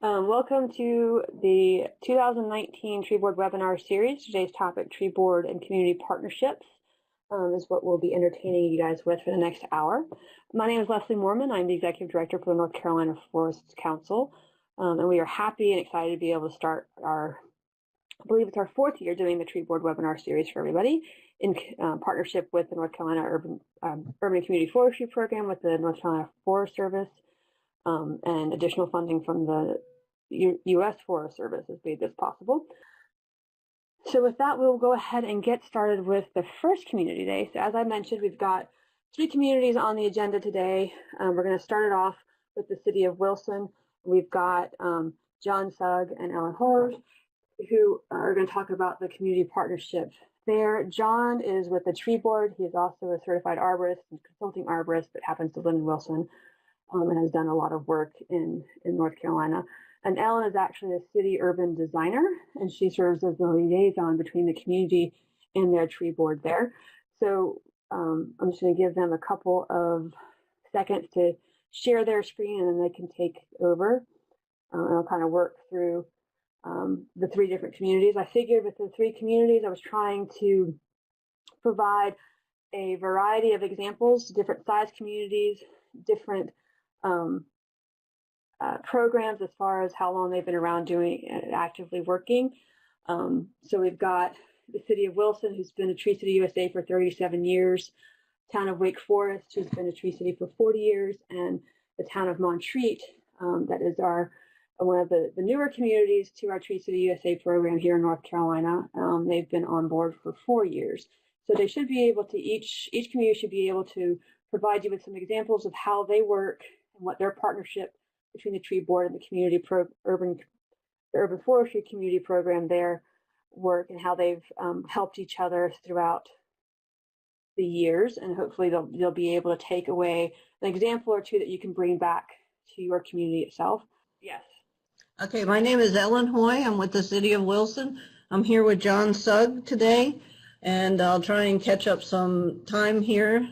Welcome to the 2019 Tree Board webinar series. Today's topic, Tree Board and Community Partnerships, is what we'll be entertaining you guys with for the next hour. My name is Leslie Moorman. I'm the Executive Director for the North Carolina Forest Council, and we are happy and excited to be able to start our, I believe it's our fourth year doing the Tree Board webinar series for everybody in partnership with the North Carolina Urban Community Forestry Program with the North Carolina Forest Service, and additional funding from the U.S. Forest Service has made this possible. So with that, we'll go ahead and get started with the first community day. So as I mentioned, we've got 3 communities on the agenda today. We're going to start it off with the city of Wilson. We've got John Sugg and Ellen Hoare, who are going to talk about the community partnership there. John is with the Tree Board. He is also a certified arborist and consulting arborist, but happens to live in Wilson. And has done a lot of work in North Carolina. And Ellen is actually a city urban designer, and she serves as the liaison between the community and their tree board there. So I'm just going to give them a couple of seconds to share their screen, and then they can take over. And I'll kind of work through the 3 different communities. I figured with the 3 communities, I was trying to provide a variety of examples, different size communities, different programs as far as how long they've been around doing actively working. So we've got the city of Wilson, who's been a Tree City USA for 37 years, town of Wake Forest, who's been a Tree City for 40 years, and the town of Montreat, that is one of the newer communities to our Tree City USA program here in North Carolina. They've been on board for 4 years. So they should be able to, each community should be able to provide you with some examples of how they work and what their partnership between the Tree Board and the community urban forestry community program there work, and how they've helped each other throughout the years. And hopefully they'll be able to take away an example or 2 that you can bring back to your community itself. Yes. Okay, my name is Ellen Hoy. I'm with the city of Wilson. I'm here with John Sugg today, and I'll try and catch up some time here.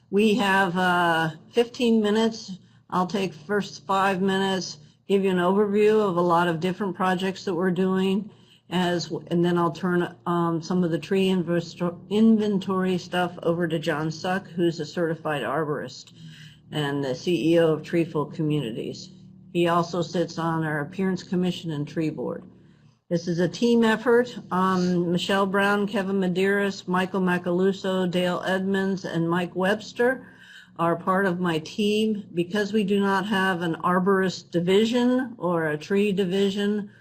We have 15 minutes. I'll take the first 5 minutes, give you an overview of a lot of different projects that we're doing, and then I'll turn some of the tree inventory stuff over to John Sugg, who's a certified arborist and the CEO of Treeful Communities. He also sits on our Appearance Commission and Tree Board. This is a team effort. Michelle Brown, Kevin Medeiros, Michael Macaluso, Dale Edmonds, and Mike Webster are part of my team. Because we do not have an arborist division or a tree division,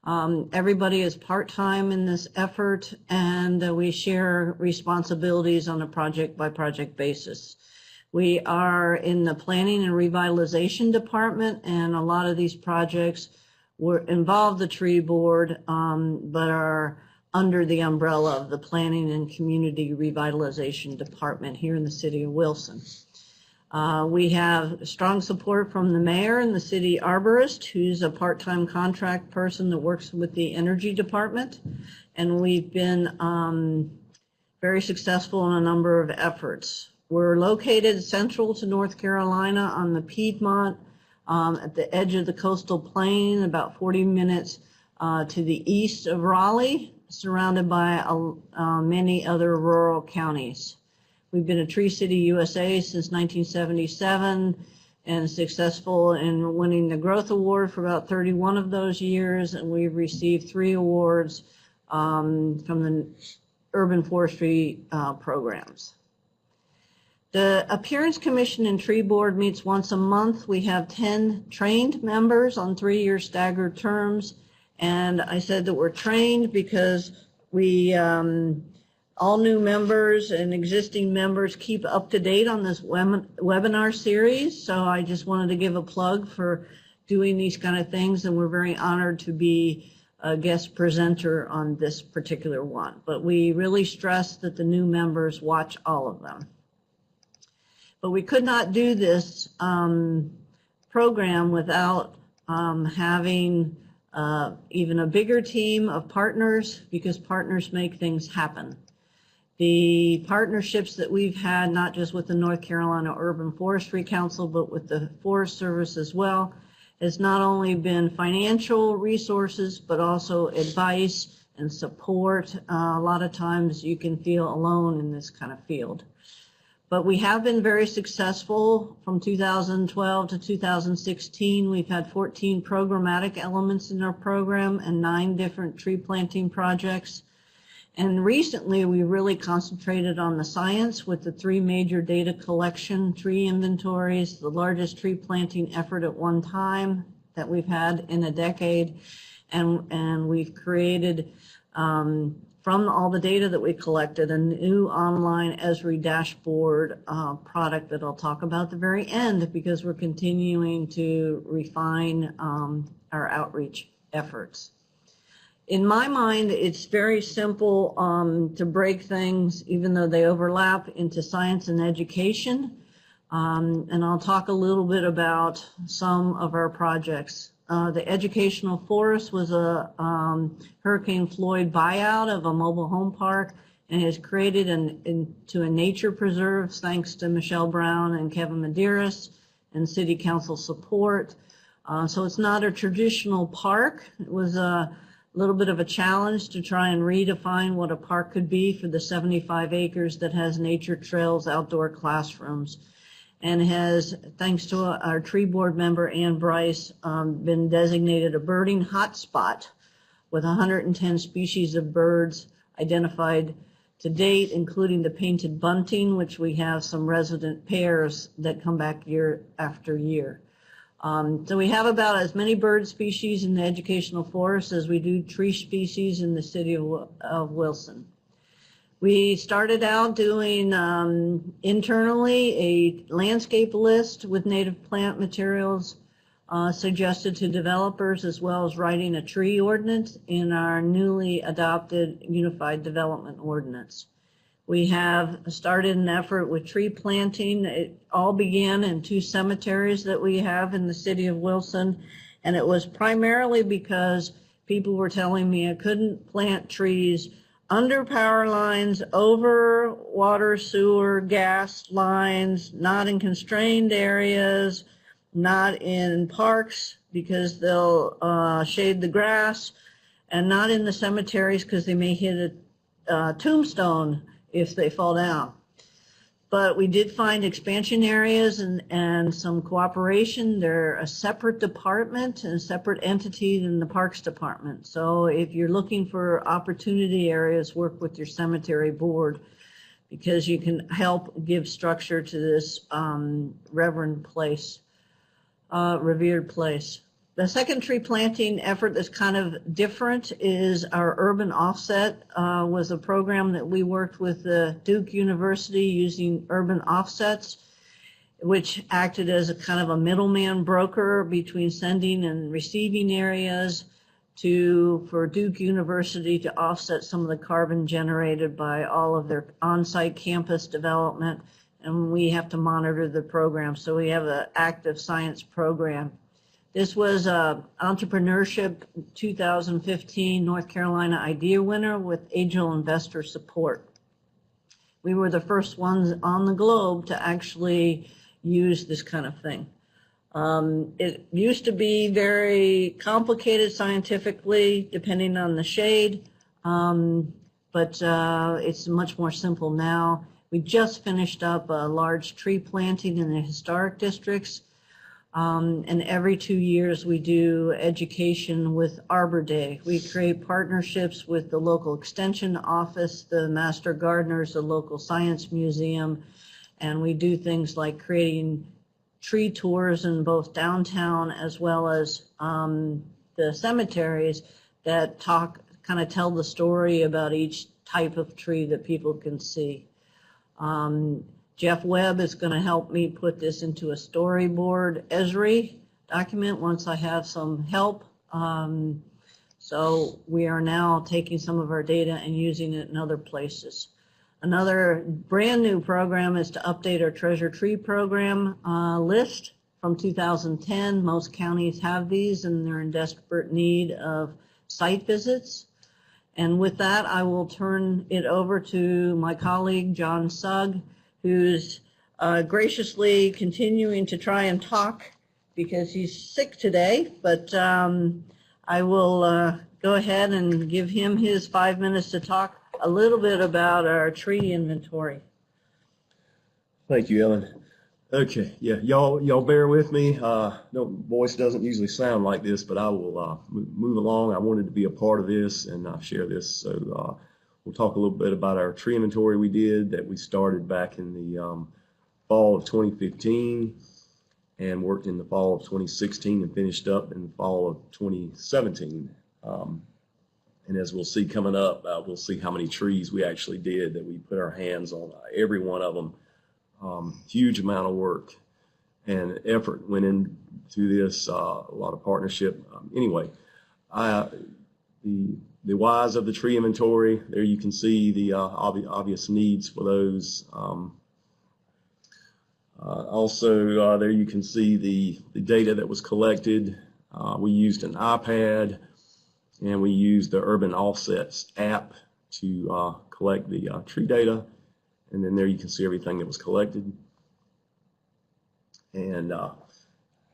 everybody is part-time in this effort, and we share responsibilities on a project-by-project basis. We are in the Planning and Revitalization Department, and a lot of these projects involve the Tree Board, but are under the umbrella of the Planning and Community Revitalization Department here in the city of Wilson. We have strong support from the mayor and the city arborist, who's a part-time contract person that works with the energy department. And we've been very successful in a number of efforts. We're located central to North Carolina on the Piedmont, at the edge of the coastal plain, about 40 minutes to the east of Raleigh, surrounded by many other rural counties. We've been a Tree City USA since 1977 and successful in winning the Growth Award for about 31 of those years, and we've received 3 awards from the urban forestry programs. The Appearance Commission and Tree Board meets once a month. We have 10 trained members on 3-year staggered terms. And I said that we're trained because we, all new members and existing members, keep up to date on this webinar series. So I just wanted to give a plug for doing these kind of things. And we're very honored to be a guest presenter on this particular one. But we really stress that the new members watch all of them. But we could not do this program without having even a bigger team of partners, because partners make things happen. The partnerships that we've had, not just with the North Carolina Urban Forestry Council, but with the Forest Service as well, has not only been financial resources, but also advice and support. A lot of times you can feel alone in this kind of field. But we have been very successful from 2012 to 2016. We've had 14 programmatic elements in our program and 9 different tree planting projects. And recently we really concentrated on the science with the 3 major data collection tree inventories, the largest tree planting effort at one time that we've had in a decade. And we've created, from all the data that we collected, a new online Esri dashboard product that I'll talk about at the very end, because we're continuing to refine our outreach efforts. In my mind, it's very simple to break things, even though they overlap, into science and education. And I'll talk a little bit about some of our projects. The educational forest was a Hurricane Floyd buyout of a mobile home park, and has created into a nature preserve thanks to Michelle Brown and Kevin Medeiros and City Council support. So it's not a traditional park. It was a little bit of a challenge to try and redefine what a park could be for the 75 acres that has nature trails, outdoor classrooms, and has, thanks to our tree board member Ann Bryce, been designated a birding hotspot with 110 species of birds identified to date, including the painted bunting, which we have some resident pairs that come back year after year. So we have about as many bird species in the educational forest as we do tree species in the city of Wilson. We started out doing internally a landscape list with native plant materials suggested to developers, as well as writing a tree ordinance in our newly adopted Unified Development Ordinance. We have started an effort with tree planting. It all began in 2 cemeteries that we have in the city of Wilson, and it was primarily because people were telling me I couldn't plant trees under power lines, over water, sewer, gas lines, not in constrained areas, not in parks because they'll shade the grass, and not in the cemeteries because they may hit a tombstone if they fall down. But we did find expansion areas and some cooperation. They're a separate department and a separate entity than the Parks Department. So if you're looking for opportunity areas, work with your cemetery board, because you can help give structure to this revered place. The second tree planting effort that's kind of different is our urban offset. Was a program that we worked with Duke University using urban offsets, which acted as a kind of a middleman broker between sending and receiving areas for Duke University to offset some of the carbon generated by all of their on-site campus development. And we have to monitor the program. So we have an active science program. This was Entrepreneurship 2015 North Carolina Idea winner with angel investor support. We were the first ones on the globe to actually use this kind of thing. It used to be very complicated scientifically, depending on the shade, but it's much more simple now. We just finished up a large tree planting in the historic districts. And every 2 years we do education with Arbor Day. We create partnerships with the local extension office, the master gardeners, the local science museum, and we do things like creating tree tours in both downtown as well as the cemeteries that kind of tell the story about each type of tree that people can see. Jeff Webb is going to help me put this into a storyboard Esri document once I have some help. So we are now taking some of our data and using it in other places. Another brand new program is to update our treasure tree program list from 2010. Most counties have these and they're in desperate need of site visits. And with that, I will turn it over to my colleague, John Sugg, who's graciously continuing to try and talk because he's sick today, but I will go ahead and give him his 5 minutes to talk a little bit about our tree inventory. Thank you, Ellen. Okay, yeah, y'all bear with me. No, voice doesn't usually sound like this, but I will move along. I wanted to be a part of this and share this. So we'll talk a little bit about our tree inventory we did that we started back in the fall of 2015 and worked in the fall of 2016 and finished up in the fall of 2017. And as we'll see coming up, we'll see how many trees we actually did that we put our hands on, every one of them. Huge amount of work and effort went into this, a lot of partnership. Anyway, the whys of the tree inventory, there you can see the obvious needs for those. Also, there you can see the data that was collected. We used an iPad and we used the Urban Offsets app to collect the tree data. And then there you can see everything that was collected. And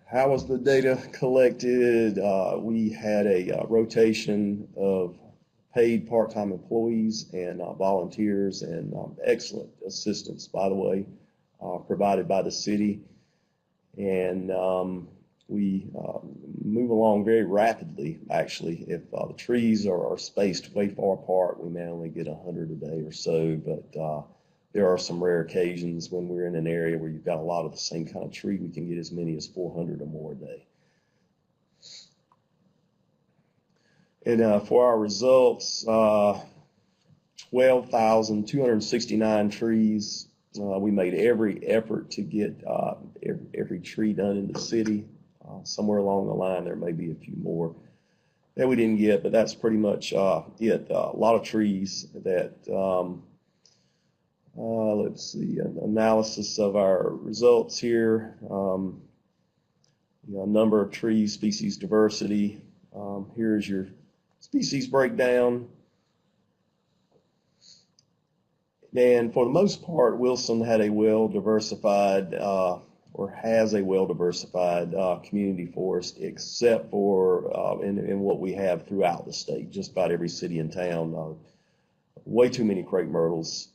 how was the data collected? We had a rotation of paid part-time employees and volunteers and excellent assistance, by the way, provided by the city. And we move along very rapidly, actually. If the trees are spaced way far apart, we may only get 100 a day or so, but there are some rare occasions when we're in an area where you've got a lot of the same kind of tree, we can get as many as 400 or more a day. And for our results, 12,269 trees. We made every effort to get every tree done in the city. Somewhere along the line, there may be a few more that we didn't get, but that's pretty much it. A lot of trees that, let's see, an analysis of our results here. Number of trees, species diversity. Here's your species breakdown. And for the most part, Wilson had a well-diversified or has a well-diversified community forest, except for in what we have throughout the state. Just about every city and town. Way too many crepe myrtles.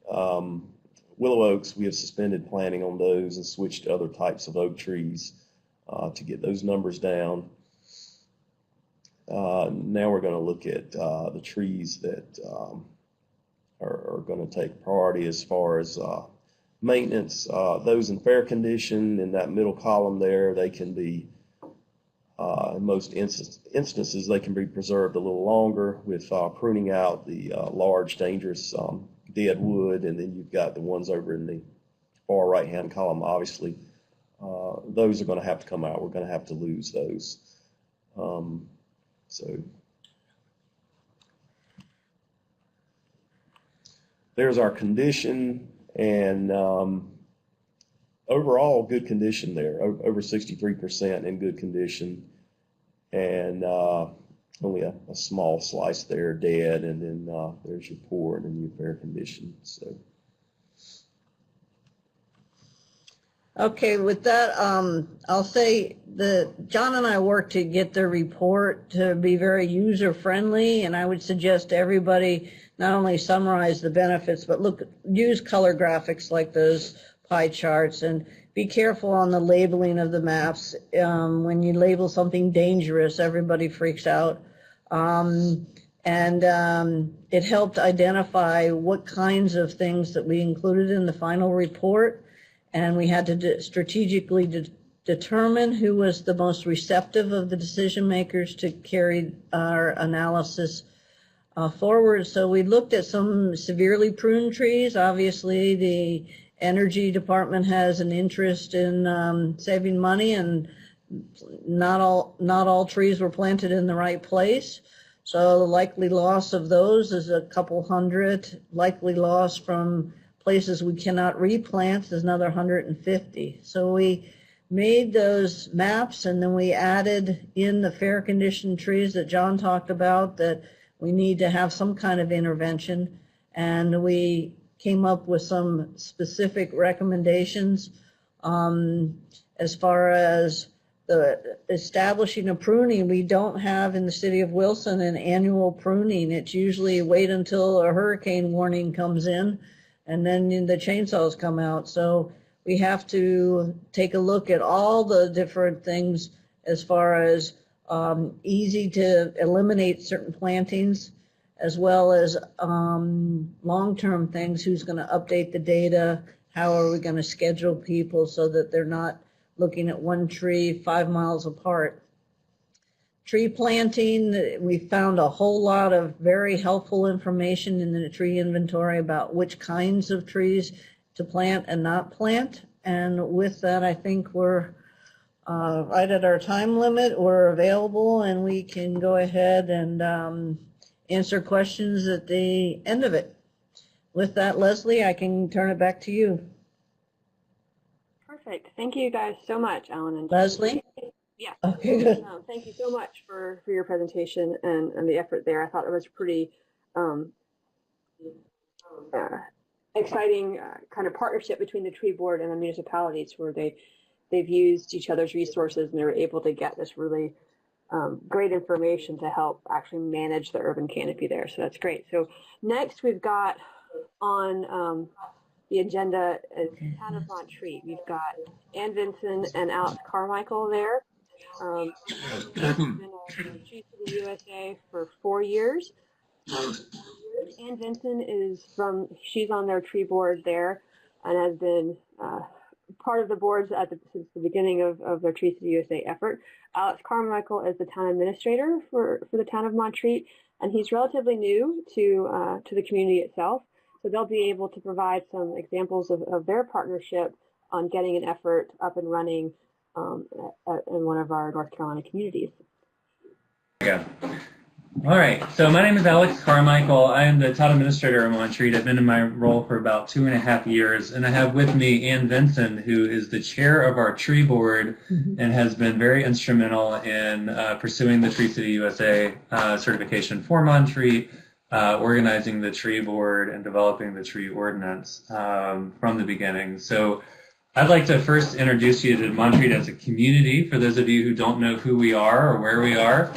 Willow oaks, we have suspended planting on those and switched to other types of oak trees to get those numbers down. Now we're going to look at the trees that are going to take priority as far as maintenance. Those in fair condition in that middle column there, they can be, in most instances, they can be preserved a little longer with pruning out the large, dangerous dead wood, and then you've got the ones over in the far right-hand column, obviously. Those are going to have to come out. We're going to have to lose those. So there's our condition, and overall good condition there, over 63% in good condition, and only a small slice there dead, and then there's your poor and then your fair condition. So. Okay, with that, I'll say that John and I worked to get the report to be very user-friendly, and I would suggest to everybody not only summarize the benefits, but use color graphics like those pie charts, and be careful on the labeling of the maps. When you label something dangerous, everybody freaks out. It helped identify what kinds of things that we included in the final report. And we had to strategically determine who was the most receptive of the decision makers to carry our analysis forward. So we looked at some severely pruned trees. Obviously, the Energy Department has an interest in saving money, and not all trees were planted in the right place. So the likely loss of those is a couple hundred. Likely loss from places we cannot replant is another 150. So we made those maps, and then we added in the fair condition trees that John talked about that we need to have some kind of intervention, and we came up with some specific recommendations as far as the establishing a pruning. We don't have in the city of Wilson an annual pruning. It's usually wait until a hurricane warning comes in and then the chainsaws come out. So we have to take a look at all the different things as far as easy to eliminate certain plantings, as well as long-term things. Who's going to update the data? How are we going to schedule people so that they're not looking at one tree 5 miles apart? Tree planting, we found a whole lot of very helpful information in the tree inventory about which kinds of trees to plant and not plant. And with that, I think we're right at our time limit. We're available and we can go ahead and answer questions at the end of it. With that, Leslie, I can turn it back to you. Perfect. Thank you guys so much, Ellen and Leslie? Yeah. Okay, good. Thank you so much for your presentation and the effort there. I thought it was pretty exciting kind of partnership between the tree board and the municipalities, where they've used each other's resources and they were able to get this really great information to help actually manage the urban canopy there. So that's great. So next we've got on the agenda is Town of Montreat. We've got Ann Vinson and Alex Carmichael there. They've been on Trees for the USA for 4 years. Ann Vinson she's on their tree board there and has been part of the boards since the beginning of their Trees for the USA effort. Alex Carmichael is the town administrator for the town of Montreat, and he's relatively new to the community itself. So they'll be able to provide some examples of their partnership on getting an effort up and running in one of our North Carolina communities. Yeah. All right. So my name is Alex Carmichael. I am the town administrator of Montreat. I've been in my role for about 2.5 years, and I have with me Ann Vinson, who is the chair of our tree board and has been very instrumental in pursuing the Tree City USA certification for Montreat, organizing the tree board and developing the tree ordinance from the beginning. So I'd like to first introduce you to Montreat as a community. For those of you who don't know who we are or where we are,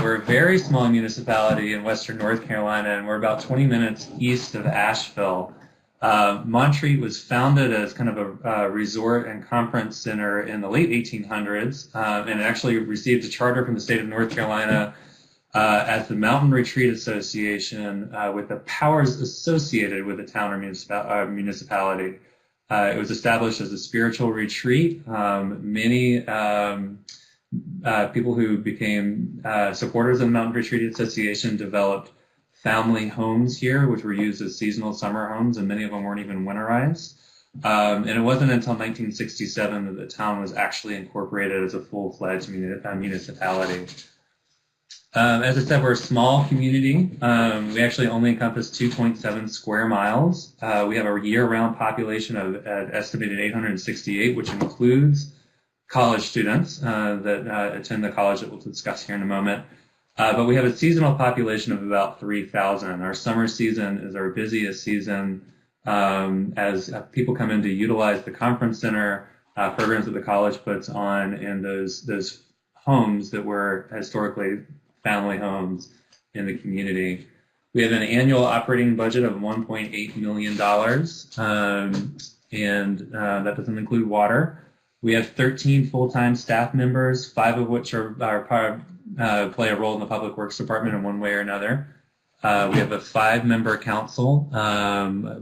we're a very small municipality in western North Carolina, and we're about 20 minutes east of Asheville. Montreat was founded as kind of a resort and conference center in the late 1800s, and it actually received a charter from the state of North Carolina as the Mountain Retreat Association with the powers associated with the town or municipality. It was established as a spiritual retreat. Many people who became supporters of the Mountain Retreat Association developed family homes here, which were used as seasonal summer homes, and many of them weren't even winterized. And it wasn't until 1967 that the town was actually incorporated as a full-fledged municipality. As I said, we're a small community. We actually only encompass 2.7 square miles. We have a year-round population of estimated 868, which includes college students that attend the college that we'll discuss here in a moment. But we have a seasonal population of about 3,000. Our summer season is our busiest season as people come in to utilize the conference center, programs that the college puts on, and those homes that were historically family homes in the community. We have an annual operating budget of $1.8 million, and that doesn't include water. We have 13 full-time staff members, 5 of which play a role in the Public Works Department in one way or another. We have a 5-member council,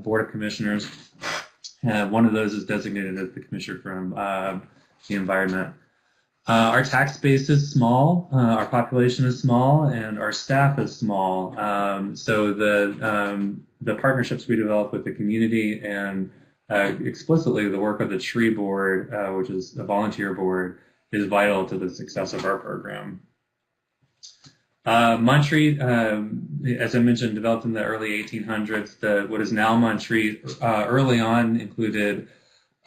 board of commissioners. One of those is designated as the commissioner from the environment. Our tax base is small, our population is small, and our staff is small. So the partnerships we develop with the community and explicitly the work of the tree board, which is a volunteer board, is vital to the success of our program. Montreat, as I mentioned, developed in the early 1800s. What is now Montreat early on included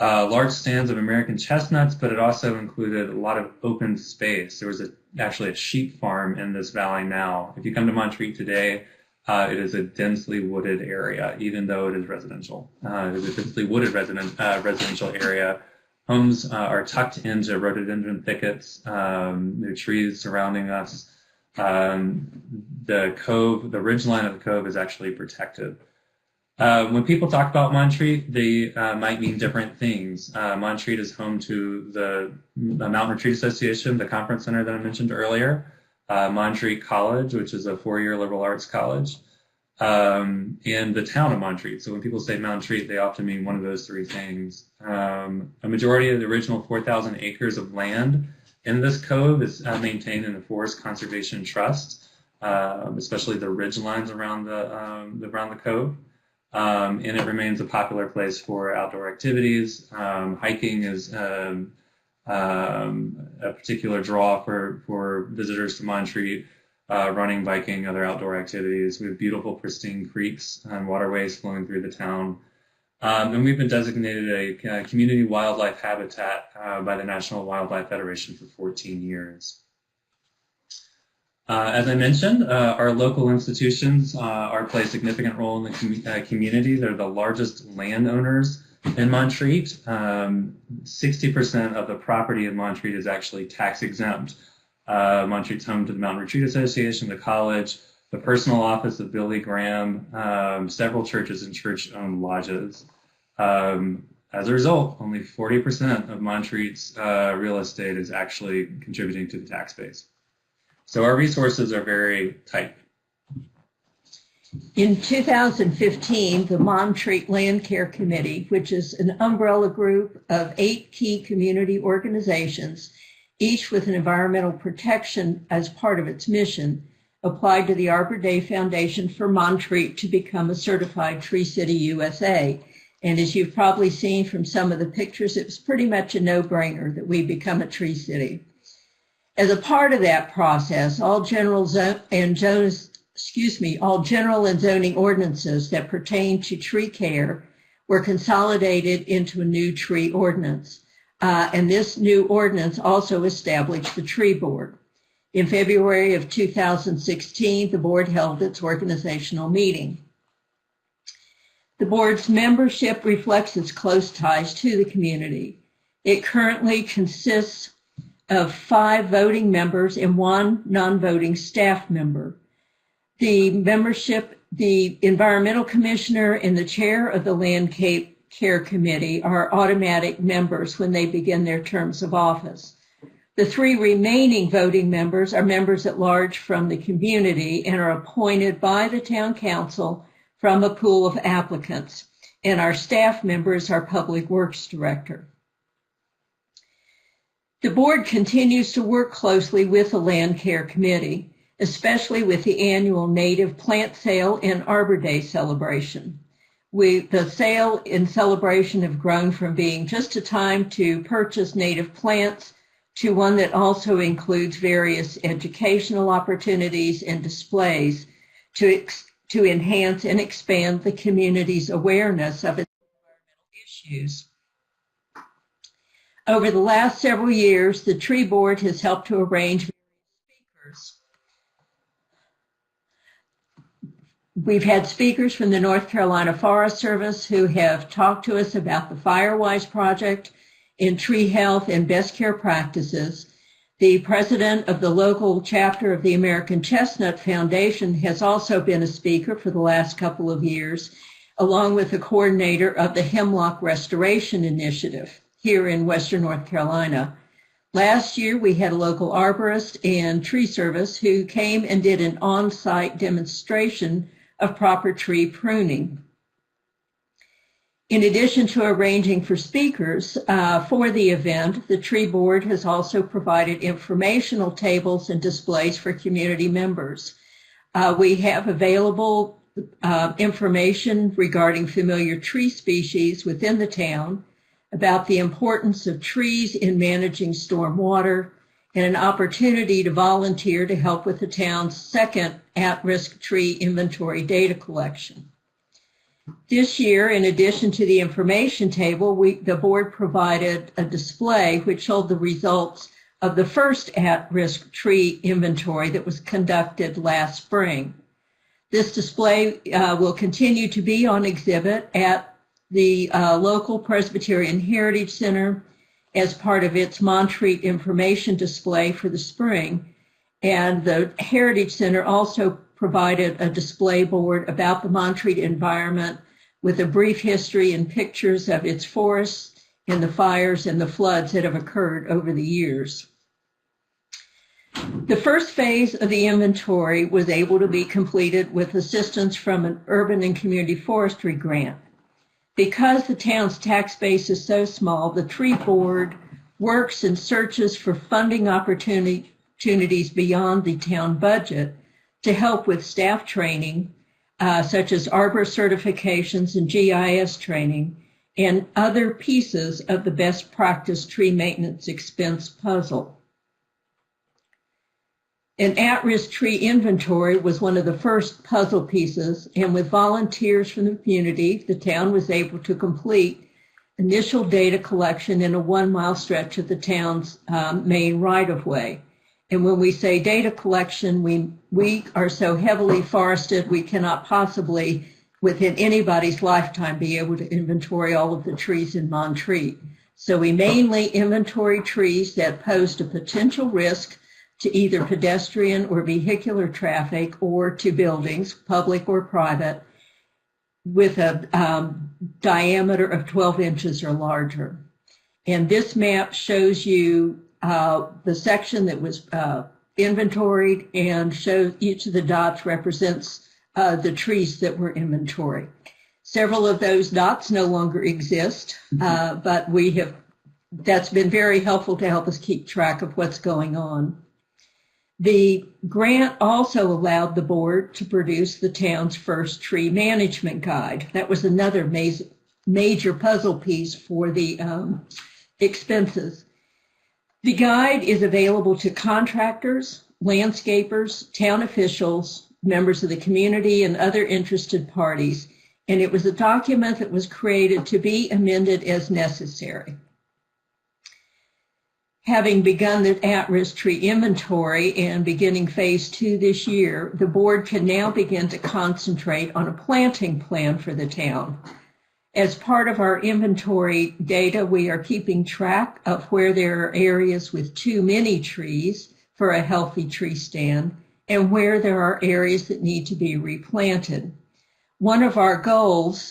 large stands of American chestnuts, but it also included a lot of open space. There was actually a sheep farm in this valley now. If you come to Montreat today, it is a densely wooded area, even though it is residential. It is a densely wooded residential area Homes are tucked into rhododendron thickets. There are trees surrounding us. The cove, the ridge line of the cove is actually protected. When people talk about Montreat, they might mean different things. Montreat is home to the Mountain Retreat Association, the conference center that I mentioned earlier, Montreat College, which is a four-year liberal arts college, and the town of Montreat. So when people say Montreat, they often mean one of those three things. A majority of the original 4,000 acres of land in this cove is maintained in the Forest Conservation Trust, especially the ridge lines around the cove. And it remains a popular place for outdoor activities. Hiking is a particular draw for visitors to Montreat. Running, biking, other outdoor activities. We have beautiful, pristine creeks and waterways flowing through the town. And we've been designated a community wildlife habitat by the National Wildlife Federation for 14 years. As I mentioned, our local institutions play a significant role in the community. They're the largest landowners in Montreat. 60% of the property in Montreat is actually tax exempt. Montreat's home to the Mountain Retreat Association, the college, the personal office of Billy Graham, several churches and church-owned lodges. As a result, only 40% of Montreat's real estate is actually contributing to the tax base. So our resources are very tight. In 2015, the Montreat Land Care Committee, which is an umbrella group of 8 key community organizations, each with an environmental protection as part of its mission, applied to the Arbor Day Foundation for Montreat to become a certified Tree City USA. And as you've probably seen from some of the pictures, it was pretty much a no-brainer that we become a tree city. As a part of that process, all general and zoning ordinances that pertain to tree care were consolidated into a new tree ordinance. And this new ordinance also established the tree board. In February of 2016, the board held its organizational meeting. The board's membership reflects its close ties to the community. It currently consists of 5 voting members and 1 non-voting staff member. The membership, the environmental commissioner and the chair of the Land Care Committee are automatic members when they begin their terms of office. The 3 remaining voting members are members at large from the community and are appointed by the town council from a pool of applicants. And our staff member is our public works director. The board continues to work closely with the Land Care Committee, especially with the annual native plant sale and Arbor Day celebration. The sale and celebration have grown from being just a time to purchase native plants to one that also includes various educational opportunities and displays to enhance and expand the community's awareness of its environmental issues. Over the last several years, the tree board has helped to arrange various speakers. We've had speakers from the North Carolina Forest Service who have talked to us about the Firewise project in tree health and best care practices. The president of the local chapter of the American Chestnut Foundation has also been a speaker for the last couple of years, along with the coordinator of the Hemlock Restoration Initiative here in Western North Carolina. Last year, we had a local arborist and tree service who came and did an on-site demonstration of proper tree pruning. In addition to arranging for speakers for the event, the tree board has also provided informational tables and displays for community members. We have available information regarding familiar tree species within the town, about the importance of trees in managing storm water, and an opportunity to volunteer to help with the town's second at-risk tree inventory data collection. This year, in addition to the information table, the board provided a display which showed the results of the first at-risk tree inventory that was conducted last spring. This display will continue to be on exhibit at the local Presbyterian Heritage Center as part of its Montreat information display for the spring. And the Heritage Center also provided a display board about the Montreat environment with a brief history and pictures of its forests and the fires and the floods that have occurred over the years. The first phase of the inventory was able to be completed with assistance from an urban and community forestry grant. Because the town's tax base is so small, the tree board works and searches for funding opportunities beyond the town budget to help with staff training, such as arbor certifications and GIS training, and other pieces of the best practice tree maintenance expense puzzle. An at-risk tree inventory was one of the first puzzle pieces, and with volunteers from the community, the town was able to complete initial data collection in a 1-mile stretch of the town's main right-of-way. And when we say data collection, we are so heavily forested, we cannot possibly, within anybody's lifetime, be able to inventory all of the trees in Montreat. So we mainly inventory trees that pose a potential risk to either pedestrian or vehicular traffic or to buildings, public or private, with a diameter of 12 inches or larger. And this map shows you the section that was inventoried and shows each of the dots represents the trees that were inventoried. Several of those dots no longer exist, but that's been very helpful to help us keep track of what's going on. The grant also allowed the board to produce the town's first tree management guide. That was another major puzzle piece for the expenses. The guide is available to contractors, landscapers, town officials, members of the community, and other interested parties, and it was a document that was created to be amended as necessary. Having begun the at-risk tree inventory and beginning phase 2 this year, the board can now begin to concentrate on a planting plan for the town. As part of our inventory data, we are keeping track of where there are areas with too many trees for a healthy tree stand and where there are areas that need to be replanted. One of our goals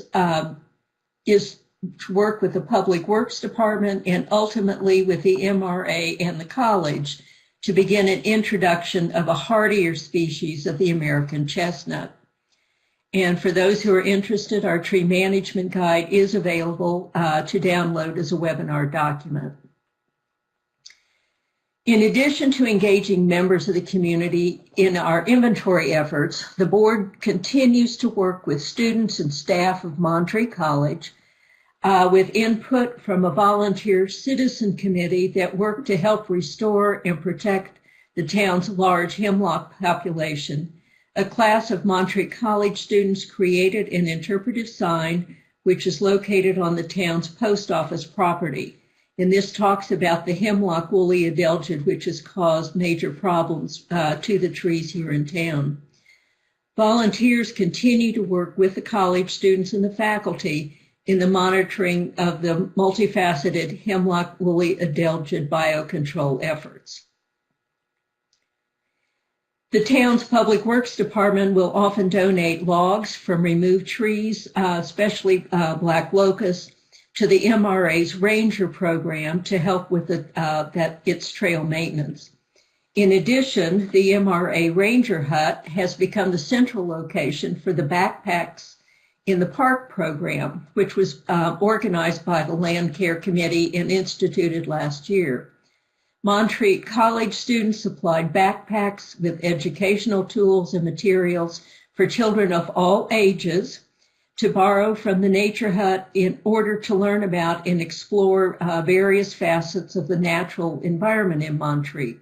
is to work with the Public Works Department and ultimately with the MRA and the college to begin an introduction of a hardier species of the American chestnut. And for those who are interested, our tree management guide is available to download as a webinar document. In addition to engaging members of the community in our inventory efforts, the board continues to work with students and staff of Montreat College with input from a volunteer citizen committee that worked to help restore and protect the town's large hemlock population. A class of Montreat College students created an interpretive sign which is located on the town's post office property. And this talks about the hemlock woolly adelgid, which has caused major problems to the trees here in town. Volunteers continue to work with the college students and the faculty in the monitoring of the multifaceted hemlock woolly adelgid biocontrol efforts. The town's Public Works Department will often donate logs from removed trees, especially black locust, to the MRA's Ranger program to help with its trail maintenance. In addition, the MRA Ranger Hut has become the central location for the Backpacks in the Park program, which was organized by the Land Care Committee and instituted last year. Montreat College students supplied backpacks with educational tools and materials for children of all ages to borrow from the Nature Hut in order to learn about and explore various facets of the natural environment in Montreat.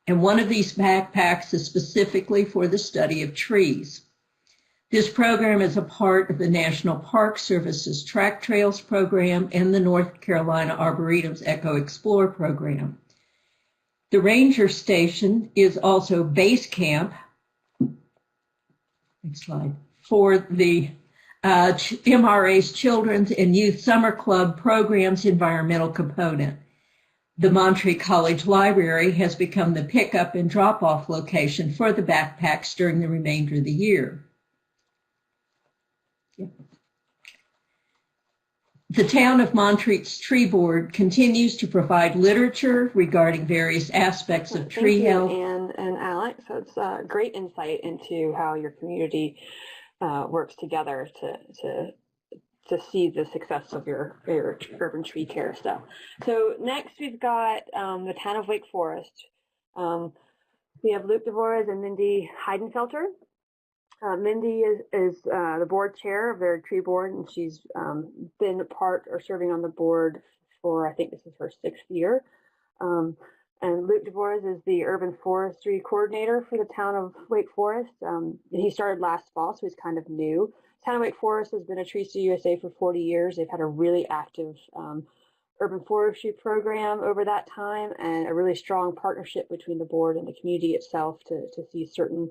And one of these backpacks is specifically for the study of trees. This program is a part of the National Park Service's Track Trails program and the North Carolina Arboretum's Eco Explore program. The Ranger Station is also base camp, next slide, for the MRA's Children's and Youth Summer Club program's environmental component. The Montreat College Library has become the pickup and drop-off location for the backpacks during the remainder of the year. The town of Montreat's tree board continues to provide literature regarding various aspects of tree health. Thank you, Ann and Alex. That's a great insight into how your community works together to see the success of your urban tree care stuff. So next we've got the town of Wake Forest. We have Luke DeVores and Mindy Heidenfelter. Mindy is the board chair of their tree board, and she's been a part or serving on the board for, I think this is her 6th year. And Luke DeVores is the urban forestry coordinator for the town of Wake Forest. He started last fall, so he's kind of new. Town of Wake Forest has been a Trees to USA for 40 years. They've had a really active urban forestry program over that time, and a really strong partnership between the board and the community itself to see certain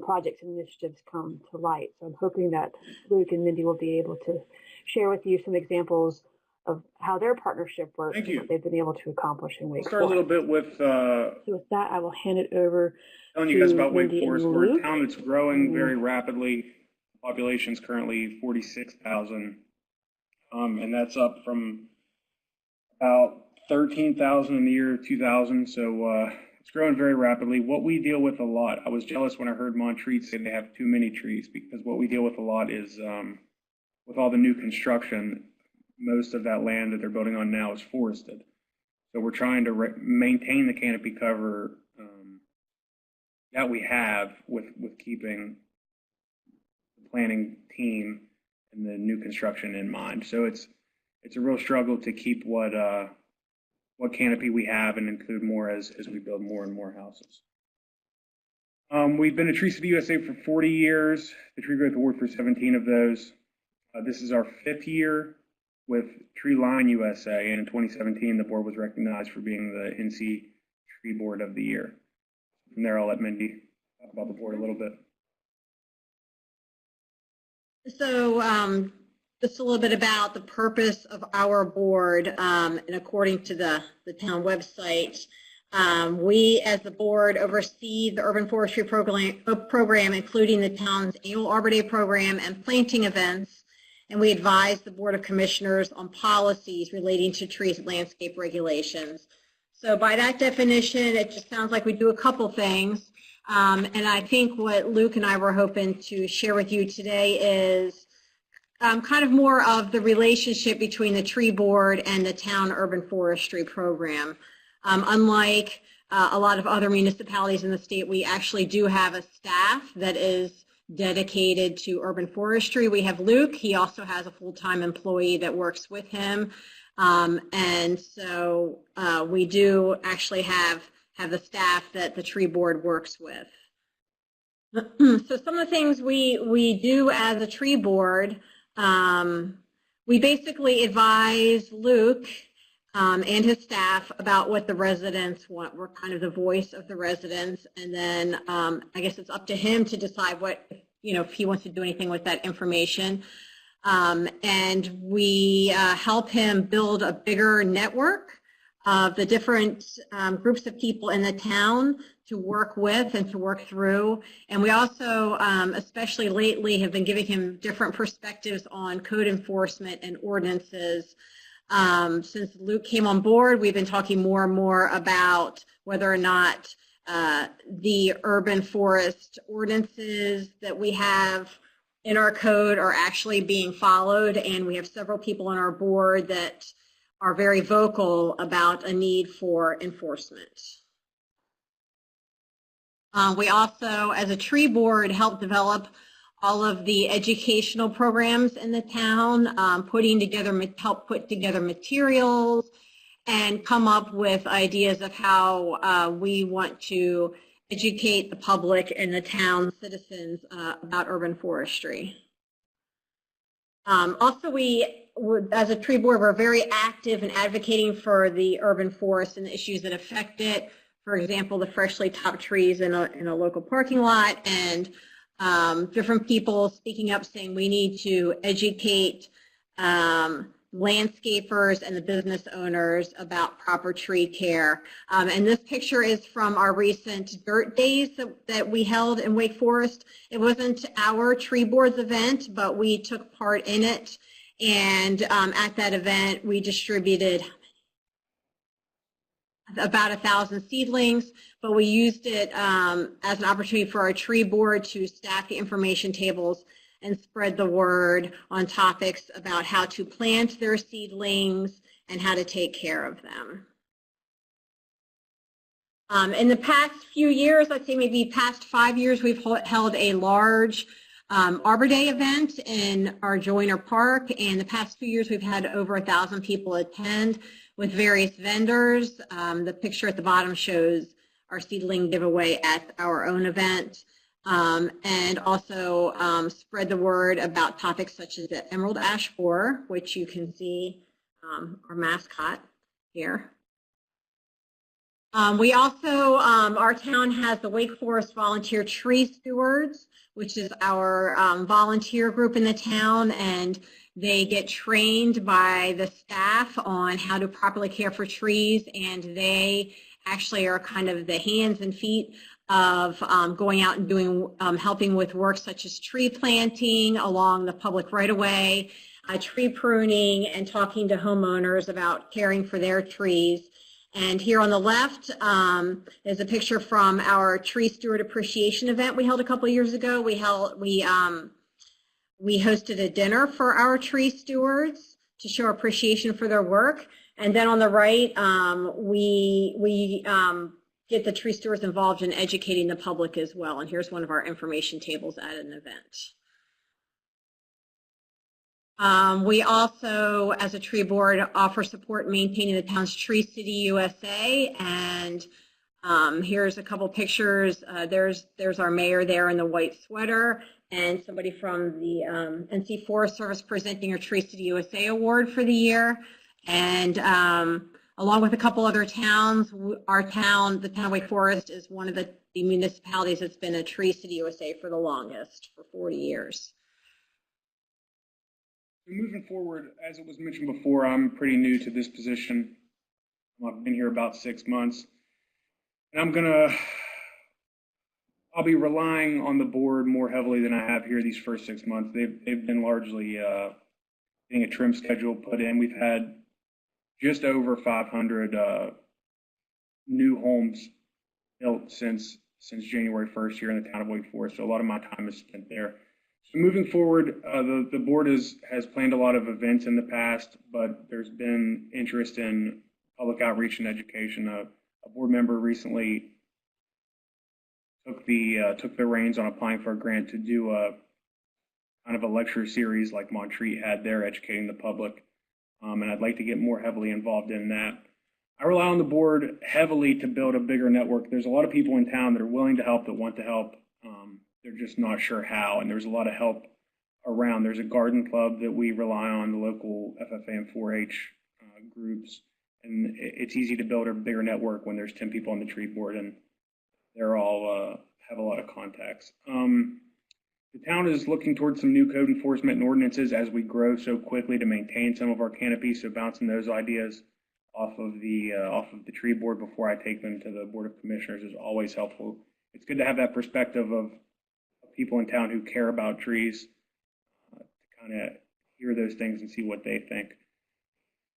projects and initiatives come to light. So I'm hoping that Luke and Mindy will be able to share with you some examples of how their partnership works and what they've been able to accomplish in Wake Forest. Start a little bit with so with that, I will hand it over telling you guys about Wake Forest. We're a town that's growing very rapidly. Population is currently 46,000, and that's up from about 13,000 in the year 2000. So it's growing very rapidly. What we deal with a lot, I was jealous when I heard Montreat say they have too many trees, because what we deal with a lot is with all the new construction, most of that land that they're building on now is forested. So we're trying to maintain the canopy cover that we have with keeping the planning team and the new construction in mind. So it's a real struggle to keep what canopy we have and include more as we build more and more houses. We've been a Trees to the USA for 40 years, the Tree Growth Award for 17 of those. This is our 5th year with Tree Line USA, and in 2017 the board was recognized for being the NC Tree Board of the Year. From there I'll let Mindy talk about the board a little bit. So just a little bit about the purpose of our board, and according to the town website, we as the board oversee the urban forestry program, including the town's annual Arbor Day program and planting events, and we advise the Board of Commissioners on policies relating to trees and landscape regulations. So by that definition, it just sounds like we do a couple things, and I think what Luke and I were hoping to share with you today is kind of more of the relationship between the tree board and the town urban forestry program. Unlike a lot of other municipalities in the state, we actually do have a staff that is dedicated to urban forestry. We have Luke. He also has a full-time employee that works with him. And so we do actually have the staff that the tree board works with. So some of the things we do as a tree board, we basically advise Luke and his staff about what the residents want. We're kind of the voice of the residents, and then I guess it's up to him to decide what, if he wants to do anything with that information. And we help him build a bigger network of the different groups of people in the town to work with and to work through. And we also, especially lately, have been giving him different perspectives on code enforcement and ordinances. Since Luke came on board, we've been talking more and more about whether or not the urban forest ordinances that we have in our code are actually being followed. And we have several people on our board that are very vocal about a need for enforcement. We also, as a tree board, help develop all of the educational programs in the town, help put together materials and come up with ideas of how we want to educate the public and the town citizens about urban forestry. Also, as a tree board, we're very active in advocating for the urban forest and the issues that affect it. For example, the freshly topped trees in a local parking lot, and different people speaking up saying we need to educate landscapers and the business owners about proper tree care. And this picture is from our recent Dirt Days that we held in Wake Forest. It wasn't our tree board's event, but we took part in it. And at that event, we distributed about 1,000 seedlings, but we used it as an opportunity for our tree board to staff the information tables and spread the word on topics about how to plant their seedlings and how to take care of them. In the past few years, I'd say maybe past 5 years, we've held a large Arbor Day event in our Joyner Park, and the past 2 years we've had over 1,000 people attend with various vendors. The picture at the bottom shows our seedling giveaway at our own event, and also spread the word about topics such as the emerald ash borer, which you can see our mascot here. We also, our town has the Wake Forest Volunteer Tree Stewards, which is our volunteer group in the town, and they get trained by the staff on how to properly care for trees, and they actually are kind of the hands and feet of going out and doing, helping with work such as tree planting along the public right-of-way, tree pruning, and talking to homeowners about caring for their trees. And here on the left is a picture from our Tree Steward Appreciation event we held a couple of years ago. We hosted a dinner for our tree stewards to show appreciation for their work. And then on the right, we get the tree stewards involved in educating the public as well. And here's one of our information tables at an event. We also, as a tree board, offer support maintaining the town's Tree City USA. And here's a couple pictures. There's our mayor there in the white sweater, and somebody from the NC Forest Service presenting our Tree City USA award for the year. And along with a couple other towns, our town, the town of Wake Forest, is one of the municipalities that's been a Tree City USA for the longest, for 40 years. Moving forward, as it was mentioned before, I'm pretty new to this position. I've been here about 6 months. And I'll be relying on the board more heavily than I have here these first 6 months. They've been largely getting a trim schedule put in. We've had just over 500 new homes built since January 1st here in the town of Wake Forest. So a lot of my time is spent there. So moving forward, the board has planned a lot of events in the past, but there's been interest in public outreach and education. A board member recently took the reins on applying for a grant to do a kind of a lecture series like Montreat had there, educating the public, and I'd like to get more heavily involved in that. I rely on the board heavily to build a bigger network. There's a lot of people in town that are willing to help, that want to help. They're just not sure how, and there's a lot of help around. There's a garden club that we rely on, the local FFA and 4-H groups, and it's easy to build a bigger network when there's 10 people on the tree board and they're all have a lot of contacts. The town is looking towards some new code enforcement and ordinances as we grow so quickly to maintain some of our canopies, so bouncing those ideas off of the tree board before I take them to the Board of Commissioners is always helpful. It's good to have that perspective of people in town who care about trees, to kind of hear those things and see what they think.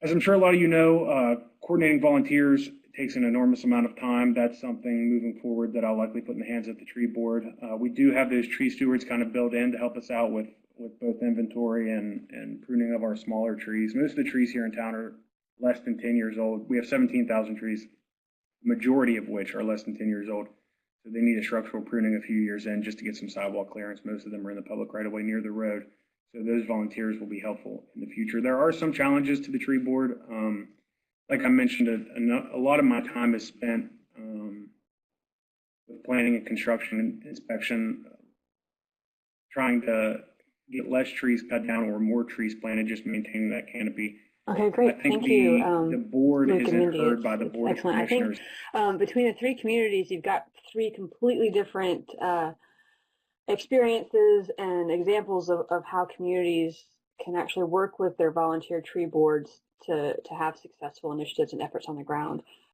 As I'm sure a lot of you know, coordinating volunteers takes an enormous amount of time. That's something moving forward that I'll likely put in the hands of the tree board. We do have those tree stewards kind of built in to help us out with both inventory and pruning of our smaller trees. Most of the trees here in town are less than 10 years old. We have 17,000 trees, the majority of which are less than 10 years old. So they need a structural pruning a few years in just to get some sidewalk clearance. Most of them are in the public right of way near the road. So those volunteers will be helpful in the future. There are some challenges to the tree board. Like I mentioned, a lot of my time is spent with planning and construction and inspection, trying to get less trees cut down or more trees planted, just maintaining that canopy. Okay, great. Thank you. The board Luke isn't heard by the Board of Commissioners. I think between the three communities, you've got three completely different experiences and examples of how communities can actually work with their volunteer tree boards to have successful initiatives and efforts on the ground.